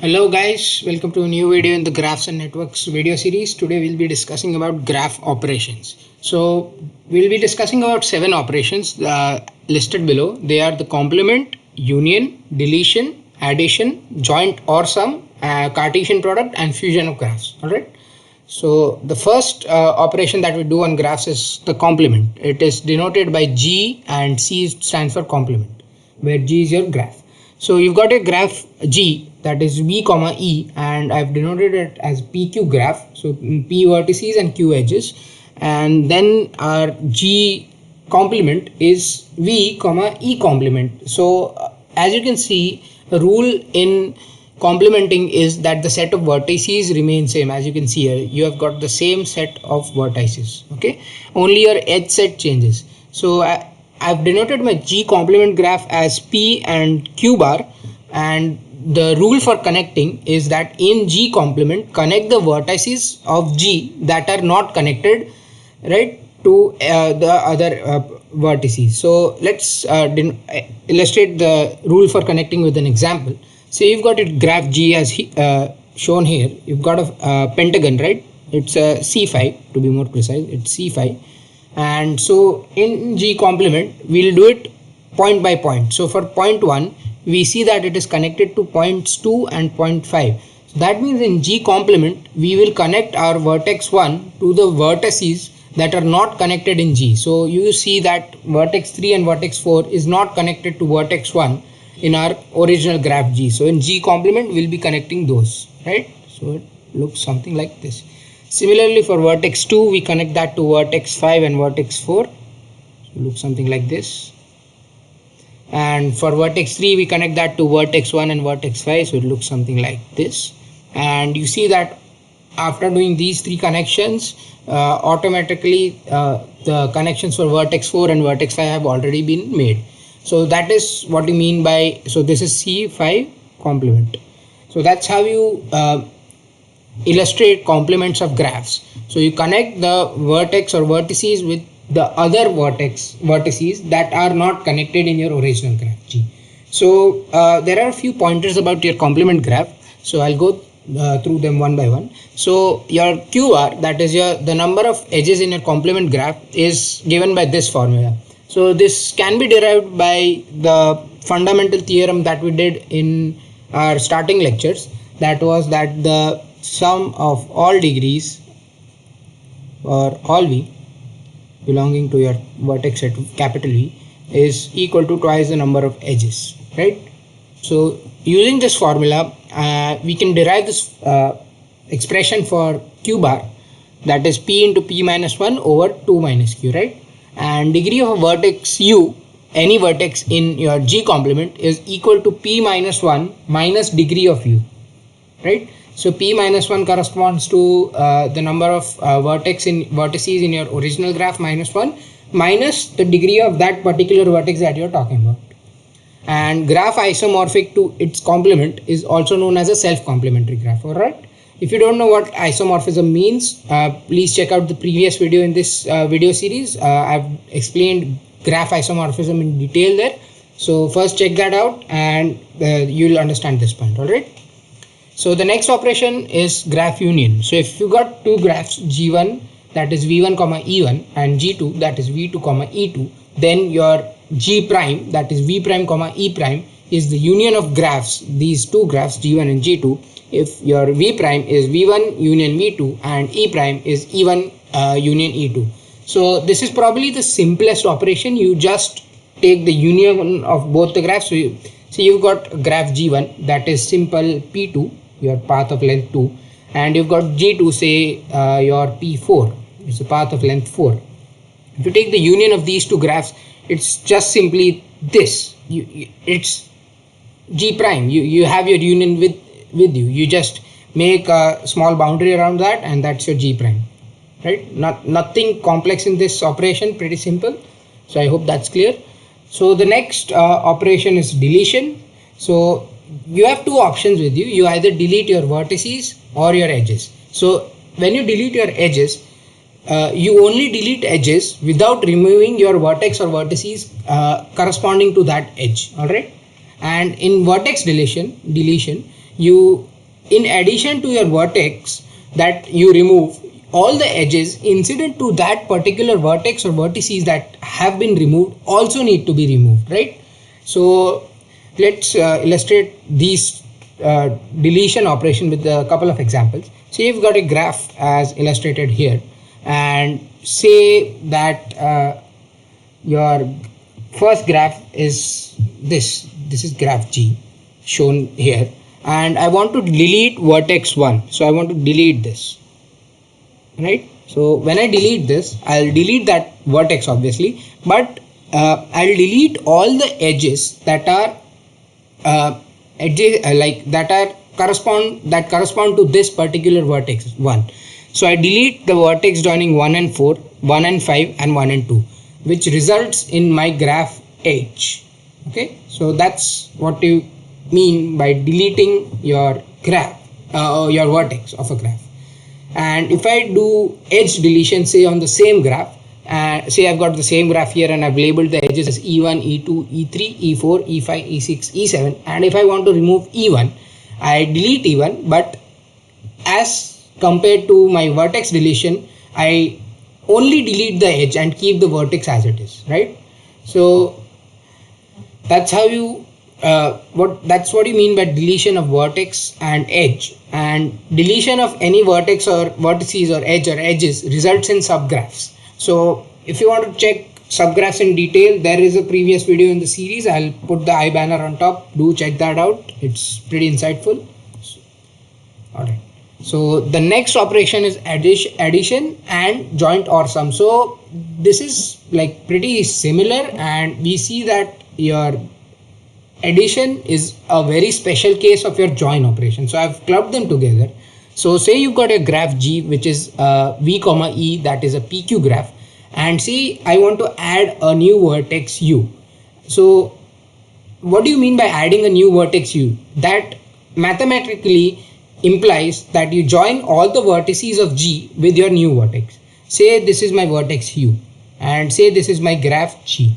Hello guys, welcome to a new video in the Graphs and Networks video series. Today we'll be discussing about graph operations. So we'll be discussing about 7 operations listed below. They are the complement, union, deletion, addition, joint or sum, Cartesian product and fusion of graphs. Alright. So the first operation that we do on graphs is the complement. It is denoted by G and C stands for complement, where G is your graph. So you've got a graph G, that is V comma E, and I've denoted it as PQ graph. So P vertices and Q edges, and then our G complement is V comma E complement. So as you can see, the rule in complementing is that the set of vertices remain same. As you can see here, you have got the same set of vertices. Okay, only your edge set changes. So I've denoted my G complement graph as P and Q bar, and the rule for connecting is that in G complement, connect the vertices of G that are not connected, right, to the other vertices. So let's illustrate the rule for connecting with an example. So you've got a graph G as shown here. You've got a pentagon, right? It's a C5 to be more precise. It's C5. And so in G complement, we'll do it point by point. So for point 1, we see that it is connected to points 2 and point 5. So that means in G complement, we will connect our vertex 1 to the vertices that are not connected in G. So you see that vertex 3 and vertex 4 is not connected to vertex 1 in our original graph G. So in G complement, we'll be connecting those, right? So it looks something like this. Similarly, for vertex 2, we connect that to vertex 5 and vertex 4. So it looks something like this. And for vertex 3, we connect that to vertex 1 and vertex 5. So it looks something like this. And you see that after doing these 3 connections, automatically the connections for vertex 4 and vertex 5 have already been made. So that is what you mean by, so this is C5 complement. So that's how you illustrate complements of graphs. So you connect the vertex or vertices with the other vertices that are not connected in your original graph G. So there are a few pointers about your complement graph. So I'll go through them one by one. So your QR, that is the number of edges in your complement graph, is given by this formula. So this can be derived by the fundamental theorem that we did in our starting lectures. That was that the sum of all degrees or all V belonging to your vertex set capital V is equal to twice the number of edges, right? So using this formula, we can derive this expression for Q bar, that is P into P minus 1 over 2 minus Q, right? And degree of a vertex U, any vertex in your G complement, is equal to P minus 1 minus degree of U, right? So P minus 1 corresponds to the number of vertices in your original graph minus 1 minus the degree of that particular vertex that you're talking about. And graph isomorphic to its complement is also known as a self-complementary graph. Alright. If you don't know what isomorphism means, please check out the previous video in this video series. I've explained graph isomorphism in detail there. So first check that out and you'll understand this point. Alright. So the next operation is graph union. So if you got two graphs, G1, that is V1 comma E1, and G2, that is V2 comma E2, then your G prime, that is V prime comma E prime, is the union of graphs, these two graphs G1 and G2, if your V prime is V1 union V2 and E prime is E1 union E2. So this is probably the simplest operation. You just take the union of both the graphs. So you've got graph G1, that is simple P2, your path of length 2, and you've got G2, say your P4, it's a path of length 4. If you take the union of these two graphs, it's just simply this. It's G prime. You have your union with you. You just make a small boundary around that, and that's your G prime, right? Nothing complex in this operation. Pretty simple. So I hope that's clear. So the next operation is deletion. So you have two options with you. You either delete your vertices or your edges. So when you delete your edges, you only delete edges without removing your vertex or vertices corresponding to that edge. All right. And in vertex deletion, you in addition to your vertex that you remove, all the edges incident to that particular vertex or vertices that have been removed also need to be removed, right? So let's illustrate these deletion operation with a couple of examples. So you've got a graph as illustrated here, and say that your first graph is this is graph G shown here, and I want to delete vertex 1, so I want to delete this, right? So when I delete this, I'll delete that vertex obviously, but I'll delete all the edges that are correspond to this particular vertex 1. So I delete the vertex joining 1 and 4, 1 and 5, and 1 and 2, which results in my graph H. Okay, so that's what you mean by deleting your graph, your vertex of a graph. And if I do edge deletion, say on the same graph, say I've got the same graph here and I've labeled the edges as E1, E2, E3, E4, E5, E6, E7, and if I want to remove E1, I delete E1, but as compared to my vertex deletion, I only delete the edge and keep the vertex as it is, right? So that's how you that's what you mean by deletion of vertex and edge. And deletion of any vertex or vertices or edge or edges results in subgraphs. So if you want to check subgraphs in detail, there is a previous video in the series. I'll put the I banner on top. Do check that out. It's pretty insightful. Alright. So the next operation is addition and joint or sum. So this is like pretty similar, and we see that your addition is a very special case of your join operation. So I've clubbed them together. So say you've got a graph G which is V comma E, that is a PQ graph, and say I want to add a new vertex U. So what do you mean by adding a new vertex U? That mathematically implies that you join all the vertices of G with your new vertex. Say this is my vertex U, and say this is my graph G.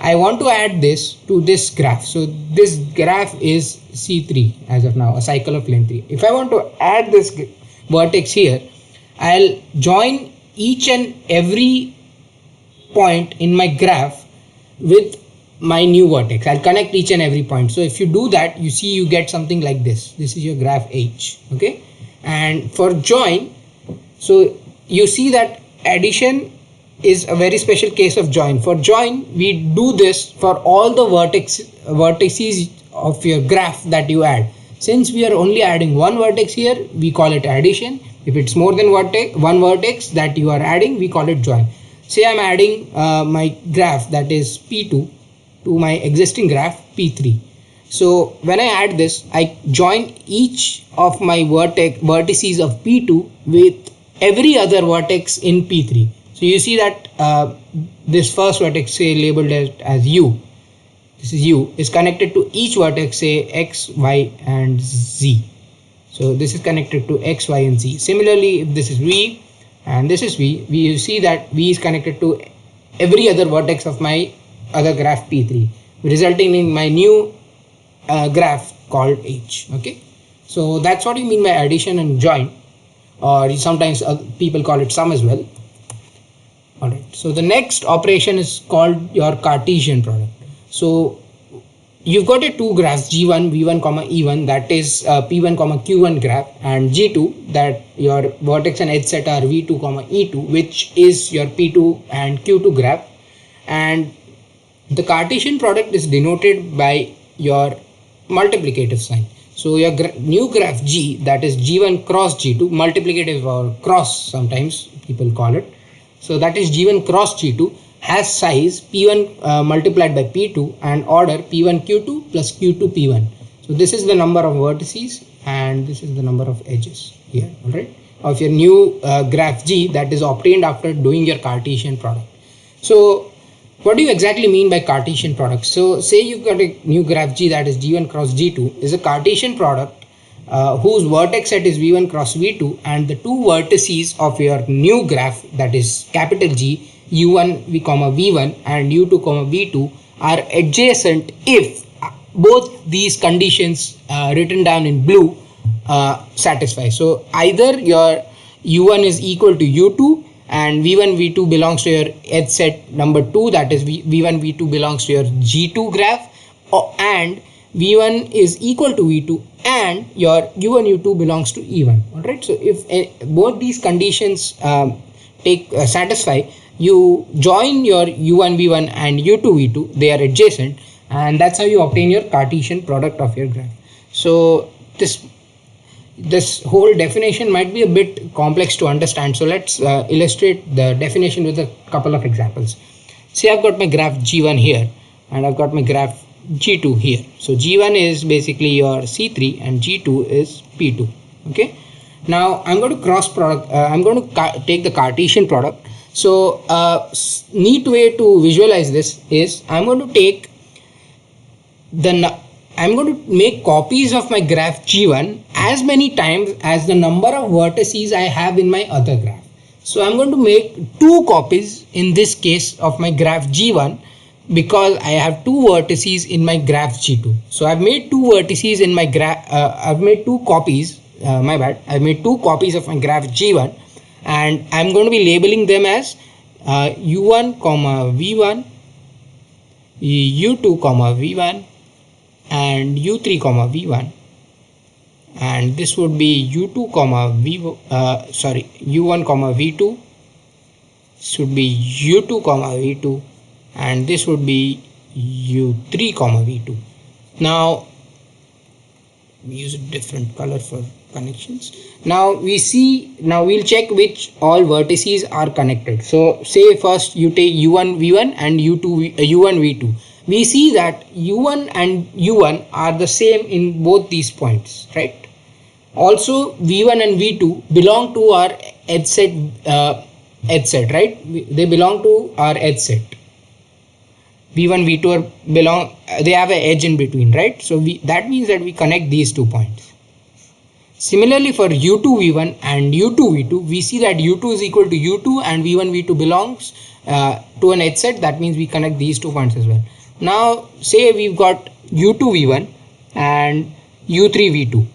I want to add this to this graph. So this graph is C3 as of now, a cycle of length 3. If I want to add this vertex here, I'll join each and every point in my graph with my new vertex. I'll connect each and every point. So if you do that, you see you get something like this. This is your graph H. Okay. And for join, so you see that addition is a very special case of join. For join, we do this for all the vertices of your graph that you add. Since we are only adding one vertex here, we call it addition. If it's more than one vertex that you are adding, we call it join. Say I'm adding my graph that is P2 to my existing graph P3. So when I add this, I join each of my vertices of P2 with every other vertex in P3. So you see that this first vertex, say labeled as U, this is U, is connected to each vertex, say X, Y, and Z. So this is connected to X, Y, and Z. Similarly, if this is V and this is V, we see that V is connected to every other vertex of my other graph P3, resulting in my new graph called H. Okay, so that's what you mean by addition and join, or sometimes people call it sum as well. Alright, so the next operation is called your Cartesian product. So you've got a two graphs G1, V1, E1, that is P1, Q1 graph, and G2, that your vertex and edge set are V2, E2, which is your P2 and Q2 graph. And the Cartesian product is denoted by your multiplicative sign. So your new graph G, that is G1 cross G2, multiplicative or cross sometimes people call it. So that is G1 cross G2, has size P1 multiplied by P2 and order P1 Q2 plus Q2 P1. So this is the number of vertices and this is the number of edges here, alright, of your new graph G that is obtained after doing your Cartesian product. So what do you exactly mean by Cartesian product? So say you've got a new graph G that is G1 cross G2 is a Cartesian product whose vertex set is V1 cross V2, and the two vertices of your new graph, that is capital G, U1 V1 and U2 V2, are adjacent if both these conditions written down in blue satisfy. So either your u1 is equal to u2 and v1 v2 belongs to your edge set number 2, that is v1 v2 belongs to your g2 graph, and v1 is equal to v2 and your u1 u2 belongs to e1. All right, so if both these conditions satisfy, you join your u1 v1 and u2 v2, they are adjacent, and that's how you obtain your Cartesian product of your graph. So this whole definition might be a bit complex to understand, so let's illustrate the definition with a couple of examples. Say I've got my graph g1 here and I've got my graph g2 here. So g1 is basically your c3 and g2 is p2. Okay, now I'm going to cross product, I'm going to take the Cartesian product. So neat way to visualize this is I'm going to take I'm going to make copies of my graph g1 as many times as the number of vertices I have in my other graph. So I'm going to make 2 copies in this case of my graph g1 because I have 2 vertices in my graph g2. So I've made 2 vertices in my graph, I've made 2 copies, I've made 2 copies of my graph g1, and I'm going to be labeling them as u1 comma v1, u2 comma v1 and u3 comma v1, and this would be u2 comma u1 comma v2, this would be u2 comma v2, and this would be u3 comma v2. Now we use a different color for connections. Now we'll check which all vertices are connected. So say first you take u1 v1 and u1 v2. We see that u1 and u1 are the same in both these points, right? Also v1 and v2 belong to our edge set, right? They belong to our edge set. v1 v2 they have an edge in between, right? So that means that we connect these 2 points. Similarly for u2 v1 and u2 v2, we see that u2 is equal to u2 and v1 v2 belongs to an edge set. That means we connect these 2 points as well. Now say we've got u2 v1 and u3 v2.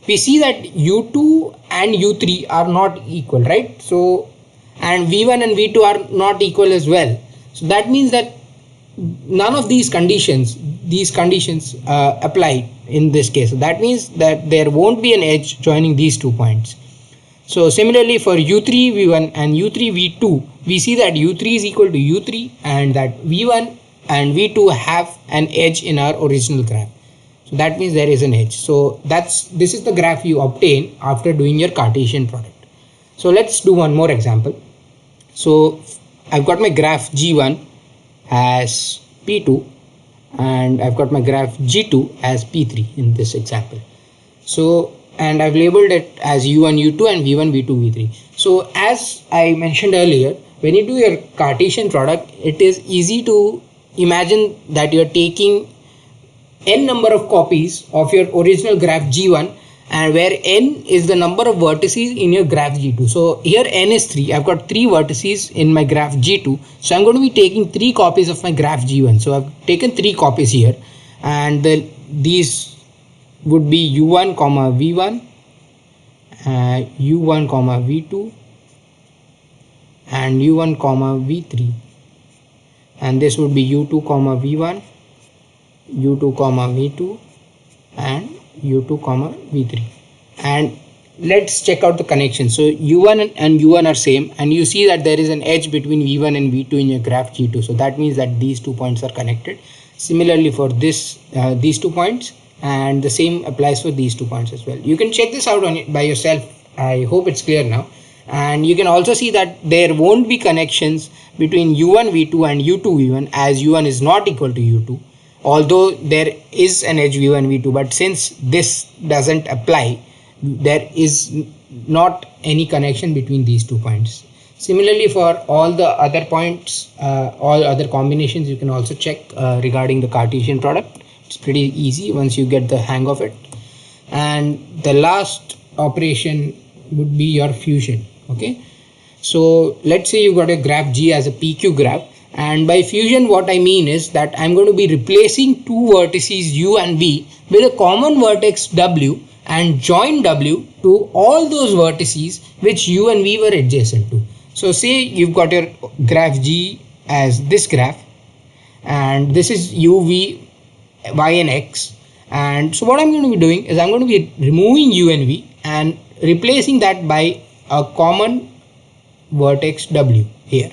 We see that u2 and u3 are not equal, right? So and v1 and v2 are not equal as well. So that means that none of these conditions apply in this case. So that means that there won't be an edge joining these 2 points. So similarly for u3 v1 and u3 v2, we see that u3 is equal to u3 and that v1 and v2 have an edge in our original graph. So that means there is an edge. So this is the graph you obtain after doing your Cartesian product. So let's do one more example. So I've got my graph g1 as p2 and I've got my graph g2 as p3 in this example. So and I've labeled it as u1 u2 and v1 v2 v3. So as I mentioned earlier, when you do your Cartesian product, it is easy to imagine that you're taking n number of copies of your original graph g1, and where n is the number of vertices in your graph g2. So here n is 3. I've got 3 vertices in my graph g2. So I'm going to be taking 3 copies of my graph g1. So I've taken 3 copies here, and these would be u1 comma v1, u1 comma v2 and u1 comma v3, and this would be u2 comma v1, u2 comma v2 and u2 comma v3. And let's check out the connection. So u1 and u1 are same, and you see that there is an edge between v1 and v2 in your graph g2. So that means that these 2 points are connected. Similarly for these 2 points, and the same applies for these 2 points as well. You can check this out by yourself. I hope it's clear now. And you can also see that there won't be connections between u1 v2 and u2 v1, as u1 is not equal to u2, although there is an edge v1 v2, but since this doesn't apply, there is not any connection between these 2 points. Similarly for all the other points, all other combinations, you can also check regarding the Cartesian product. It's pretty easy once you get the hang of it. And the last operation would be your fusion. Okay, so let's say you've got a graph G as a PQ graph, and by fusion what I mean is that I'm going to be replacing 2 vertices u and v with a common vertex w and join W to all those vertices which U and V were adjacent to. So say you've got your graph G as this graph, and this is U, V, Y and X. And so what I'm going to be doing is I'm going to be removing U and V and replacing that by a common vertex W here.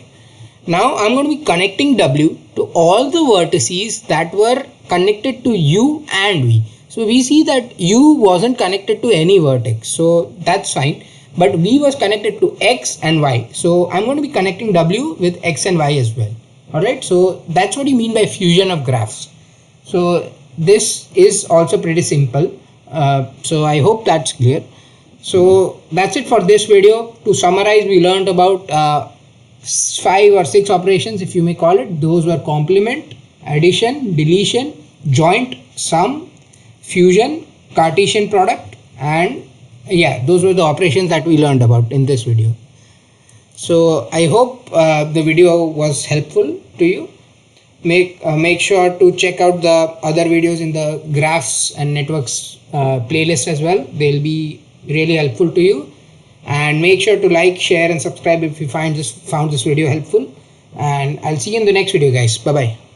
Now I'm going to be connecting W to all the vertices that were connected to U and V. So we see that U wasn't connected to any vertex, so that's fine, but V was connected to X and Y. So I'm going to be connecting W with X and Y as well. Alright, so that's what you mean by fusion of graphs. So this is also pretty simple. So I hope that's clear. So that's it for this video. To summarize, we learned about 5 or 6 operations, if you may call it. Those were complement, addition, deletion, joint, sum, fusion, Cartesian product, and yeah, those were the operations that we learned about in this video. So I hope the video was helpful to you. Make sure to check out the other videos in the graphs and networks playlist as well. They'll be really helpful to you. And make sure to like, share and subscribe if you found this video helpful. And I'll see you in the next video, guys. Bye bye.